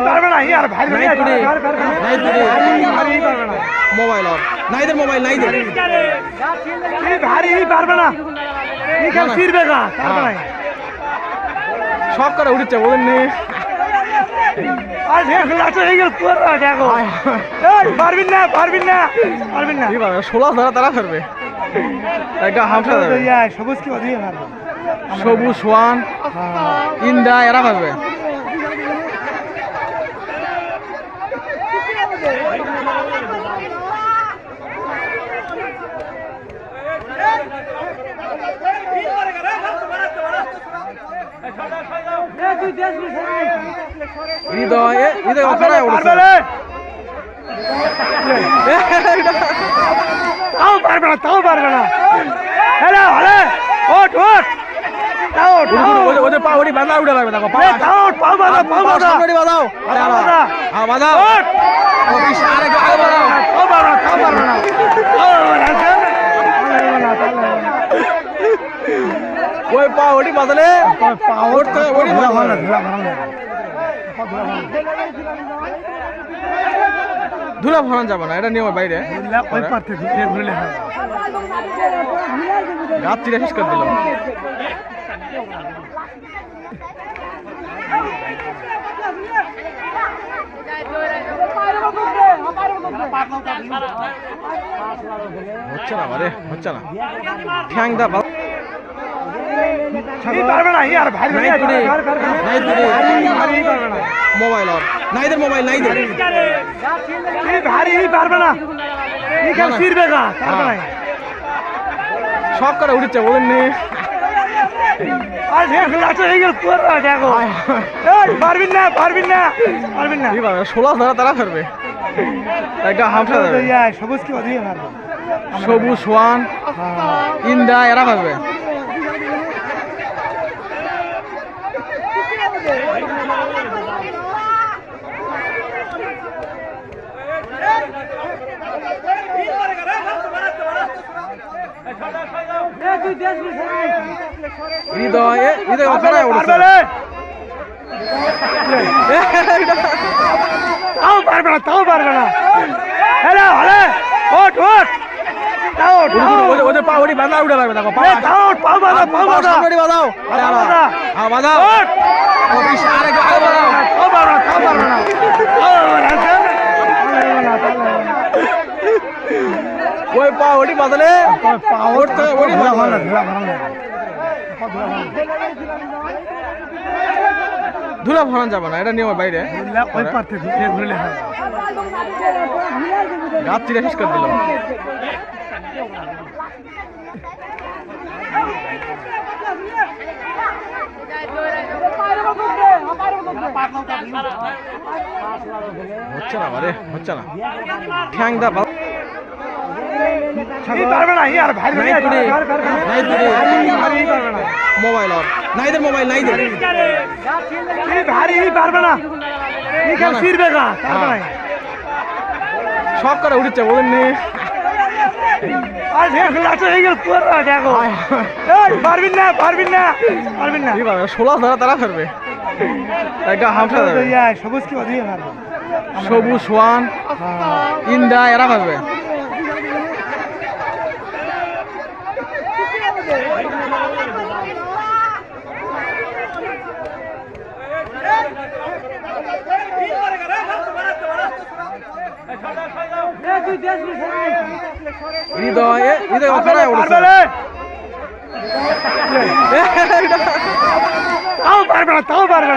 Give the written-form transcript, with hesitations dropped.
পারবে না ইয়ার ভাই মোবাইল আর নাইদের মোবাইল নাইদের ভারী পারবে না ফিরবে গা সব করে উঠেছে বলেন নি আর দেখো দেখো পারবেন না পারবেন না পারবেন না 16 ধরা তারা ফেরবে একটা হামসা যাবে সবুজ কি অধিক পারবে সবুজ সোয়ান ইন্দা এরা পারবে হৃদয় হৃদয় অথরায় উঠছে তাও পারবে না হ্যালো হ্যালো ওঠ ওঠ ওদের পাউডি বাঁধা উঠে লাগবে দেখো পাও বাঁধা বাঁধাও বাঁধাও ওই পাউডি বাঁধলে ধুলা ভরান যাবে না এটা নিয়মের বাইরে গাছ চিরে শেষ করে দিল হচ্ছে না মানে হচ্ছে না ঠ্যাং দা পারবে না ইয়ার ভাই মোবাইল আর নাইদের মোবাইল নাইদের ভারী পারবে না ফিরবে গা সব করে উঠেছে বলেন নি আর দেখো পারবেন না পারবেন না পারবেন না 16 ধরা তারা ফেরবে একটা হামসা যাবে সবুজ কি অধিক পারবে সবুজ সোয়ান ইন্দা এরা পারবে হৃদয় হৃদয় অথরায় উঠছে তাও পারবে না হ্যালো হ্যালো ওঠ ওঠ ওদের পাউডি বাঁধা উঠে লাগবে দেখো পাও বাঁধা বাঁধাও ওই পাউডি বাঁধলে ধুলা ভরান যাবে না এটা নিয়মের বাইরে গাছ চিরে শেষ করে দিল হচ্ছে না মানে হচ্ছে না ঠ্যাং দা পারবে না ইয়ার ভাই মোবাইল আর নাইদের মোবাইল নাইদের ভারী পারবে না ফিরবে গা সব করে উঠেছে বলেন নি আর দেখো পারবেন না পারবেন না পারবেন না 16 ধরা তারা ফেরবে একটা হামসা যাবে সবুজ কি অধিক পারবে সবুজ সোয়ান ইন্দা এরা পারবে হৃদয় হৃদয় অথরায় উঠছে তাও পারবে না